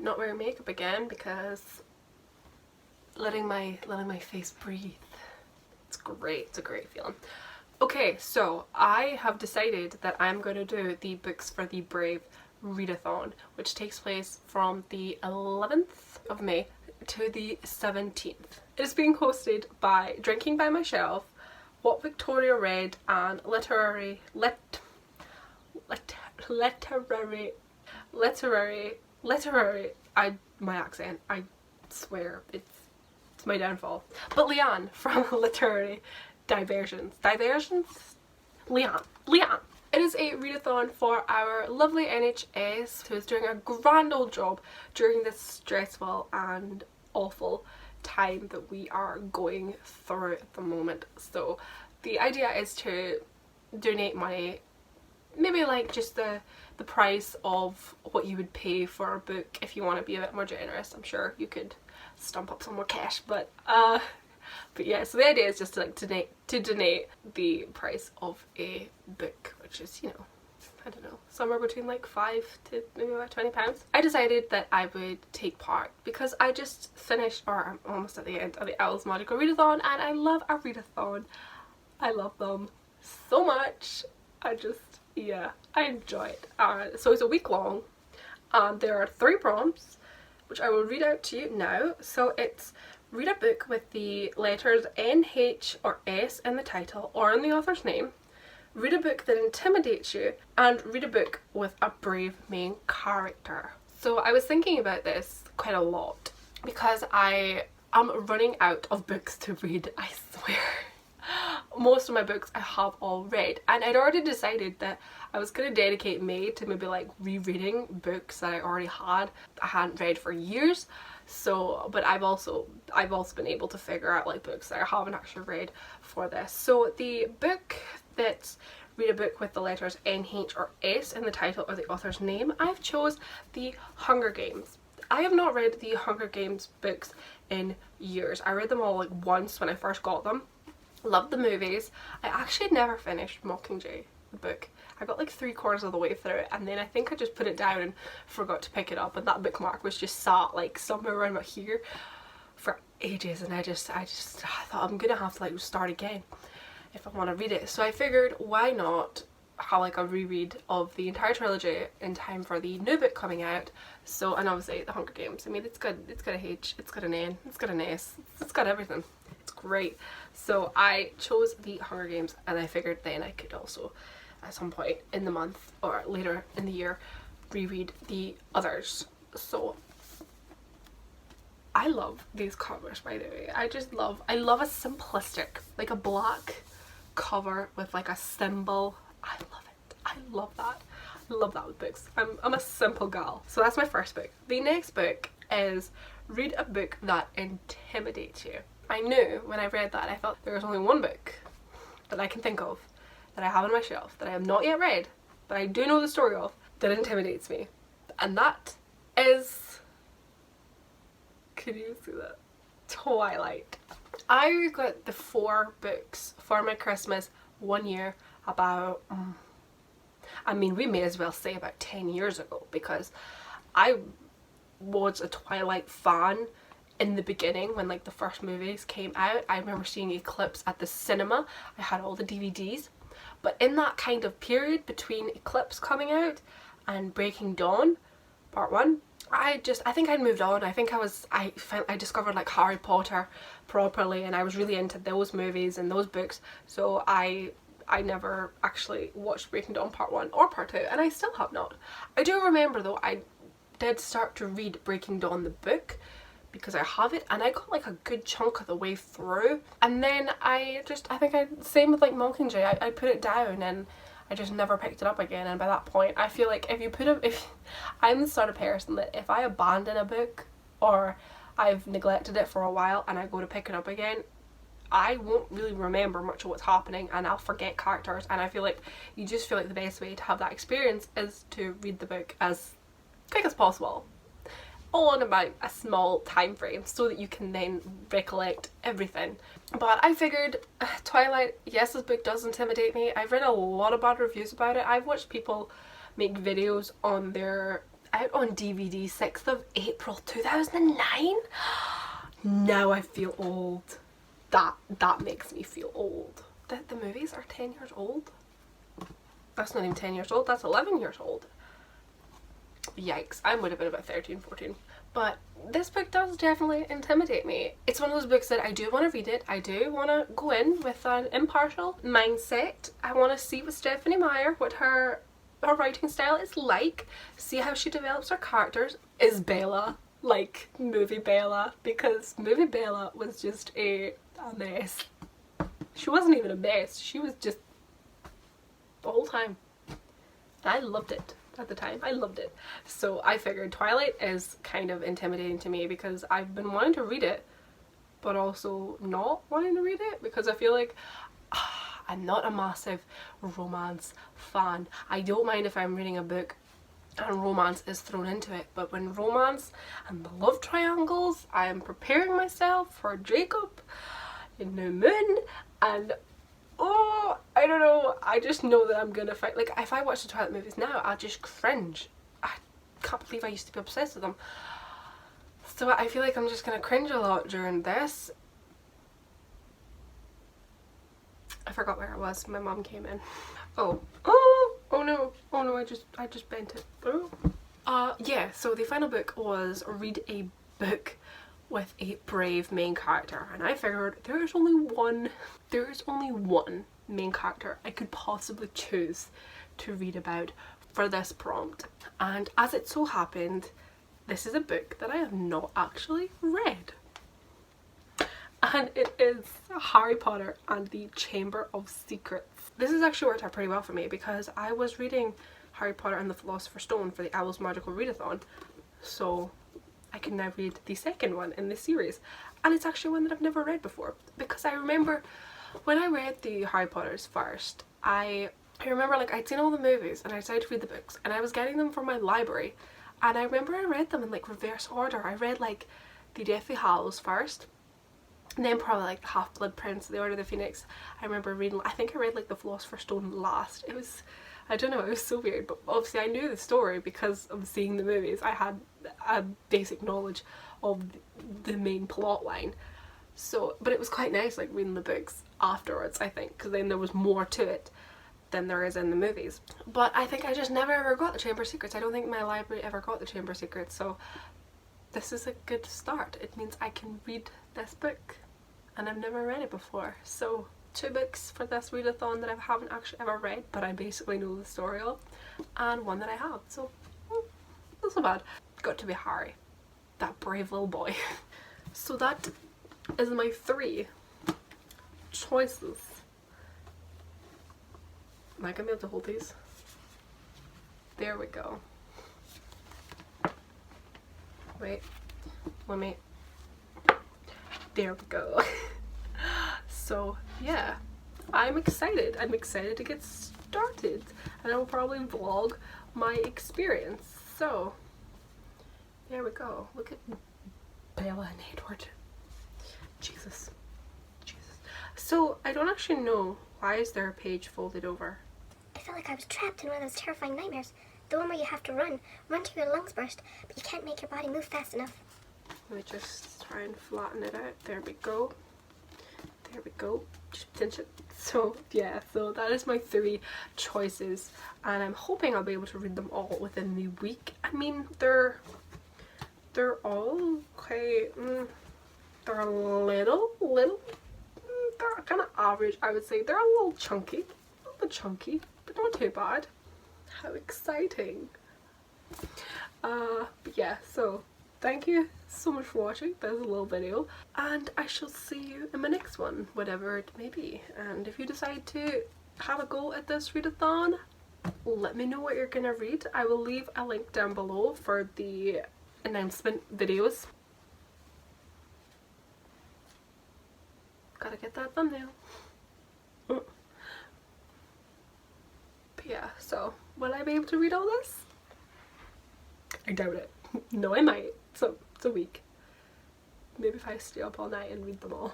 not wearing makeup again because letting my face breathe. It's great. It's a great feeling. Okay, so I have decided that I'm going to do the Books for the Brave Readathon, which takes place from the 11th of May to the 17th. It is being hosted by Drinking by My Shelf, What Victoria Read, and my accent, I swear, it's my downfall. But Leanne from Literary Diversions. Leanne. It is a readathon for our lovely NHS who is doing a grand old job during this stressful and awful time that we are going through at the moment. So the idea is to donate money, maybe like just the price of what you would pay for a book. If you want to be a bit more generous, I'm sure you could stump up some more cash, but yeah, so the idea is just to like donate the price of a book, which is, you know, I don't know, somewhere between like £5 to maybe about £20. I decided that I would take part because I just finished, or I'm almost at the end of the Owl's Magical Readathon, and I love a readathon. I love them so much. Yeah, I enjoy it. So it's a week long, and there are 3 prompts which I will read out to you now. So it's read a book with the letters N, H or S in the title or in the author's name, read a book that intimidates you, and read a book with a brave main character. So I was thinking about this quite a lot because I am running out of books to read, I swear. Most of my books I have all read, and I'd already decided that I was going to dedicate May to maybe like rereading books that I hadn't read for years. So, but I've also been able to figure out like books that I haven't actually read for this. So the book that's read a book with the letters N, H or S in the title or the author's name, I've chose The Hunger Games. I have not read the Hunger Games books in years. I read them all like once when I first got them. Loved the movies. I actually never finished Mockingjay, the book. I got like 3/4 of the way through it, and then I think I just put it down and forgot to pick it up, and that bookmark was just sat like somewhere around about here for ages, and I thought I'm gonna have to like start again if I want to read it. So I figured, why not have like a reread of the entire trilogy in time for the new book coming out. So, and obviously The Hunger Games, I mean, it's got a H, it's got an N, it's got an S, it's got everything. It's great. So I chose The Hunger Games, and I figured then I could also at some point in the month or later in the year reread the others. So I love these covers, by the way. I love a simplistic, like a black cover with like a symbol. I love it. I love that. I love that with books. I'm a simple gal. So that's my first book. The next book is read a book that intimidates you. I knew when I read that, I thought there was only one book that I can think of that I have on my shelf that I have not yet read, but I do know the story of, that intimidates me. And that is, can you see that? Twilight. I got the 4 books for my Christmas one year about, I mean, we may as well say about 10 years ago, because I was a Twilight fan in the beginning when like the first movies came out. I remember seeing Eclipse at the cinema. I had all the DVDs. But in that kind of period between Eclipse coming out and Breaking Dawn Part 1, I think I'd moved on. I think I discovered like Harry Potter properly, and I was really into those movies and those books. So I never actually watched Breaking Dawn Part 1 or Part 2, and I still have not. I do remember though, I did start to read Breaking Dawn the book, because I have it, and I got like a good chunk of the way through, and then same with like Mockingjay, I put it down and I just never picked it up again. And by that point I feel like if I'm the sort of person that if I abandon a book or I've neglected it for a while and I go to pick it up again, I won't really remember much of what's happening, and I'll forget characters. And I feel like you just feel like the best way to have that experience is to read the book as quick as possible, all in about a small time frame, so that you can then recollect everything. But I figured Twilight, yes, this book does intimidate me. I've read a lot of bad reviews about it. I've watched people make videos on their out on DVD 6th of April 2009. Now I feel old. That makes me feel old. The movies are 10 years old? That's not even 10 years old, that's 11 years old. Yikes, I would have been about 13, 14. But this book does definitely intimidate me. It's one of those books that I do want to read it. I do want to go in with an impartial mindset. I want to see what Stephenie Meyer, what her writing style is like, see how she develops her characters. Is Bella like movie Bella? Because movie Bella was just a mess. She wasn't even a mess, she was just the whole time. I loved it at the time. I loved it. So I figured Twilight is kind of intimidating to me because I've been wanting to read it but also not wanting to read it because I feel like I'm not a massive romance fan. I don't mind if I'm reading a book and romance is thrown into it, but when romance and the love triangles, I am preparing myself for Jacob in New Moon, and oh, I don't know, I just know that I'm gonna fight. Like, if I watch the Twilight movies now, I'll just cringe. I can't believe I used to be obsessed with them. So I feel like I'm just gonna cringe a lot during this. I forgot where I was. My mom came in. Oh no, I just bent it. Oh. Yeah, so the final book was read a book with a brave main character, and I figured there's only one main character I could possibly choose to read about for this prompt, and as it so happened, this is a book that I have not actually read, and it is Harry Potter and the Chamber of Secrets. This has actually worked out pretty well for me because I was reading Harry Potter and the Philosopher's Stone for the Owl's Magical Readathon, so I can now read the second one in this series, and it's actually one that I've never read before because I remember when I read the Harry Potters first, I remember like I'd seen all the movies and I decided to read the books, and I was getting them from my library, and I remember I read them in like reverse order. I read like the Deathly Hallows first, and then probably like the Half-Blood Prince, the Order of the Phoenix. I remember reading, I think I read like the Philosopher's Stone last. It was, I don't know, it was so weird, but obviously I knew the story because of seeing the movies. I had a basic knowledge of the main plot line. So, but it was quite nice like reading the books afterwards, I think, because then there was more to it than there is in the movies. But I think I just never ever got the Chamber of Secrets. I don't think my library ever got the Chamber of Secrets, so this is a good start. It means I can read this book, and I've never read it before. So 2 books for this readathon that I haven't actually ever read, but I basically know the story of, and one that I have, so not so bad. Got to be Harry, that brave little boy. So that is my 3 choices. Am I gonna be able to hold these? There we go. Wait, let me, there we go. So yeah, I'm excited to get started, and I will probably vlog my experience. So there we go. Look at Bella and Edward. Jesus. So I don't actually know, why is there a page folded over? I felt like I was trapped in one of those terrifying nightmares. The one where you have to run till your lungs burst, but you can't make your body move fast enough. Let me just try and flatten it out. There we go. There we go. Just pinch it. So yeah, so that is my 3 choices, and I'm hoping I'll be able to read them all within the week. I mean, they're all okay. They're a little, they're kind of average, I would say. They're a little bit chunky, but not too bad. How exciting. But yeah, so thank you so much for watching. That was a little video, and I shall see you in my next one, whatever it may be. And if you decide to have a go at this readathon, let me know what you're gonna read. I will leave a link down below for the announcement videos. Gotta get that thumbnail. But yeah, so will I be able to read all this? I doubt it. No, I might. So it's a week. Maybe if I stay up all night and read them all.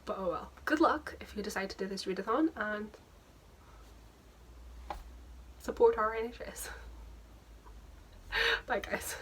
But oh well. Good luck if you decide to do this readathon, and Support our NHS. Bye guys.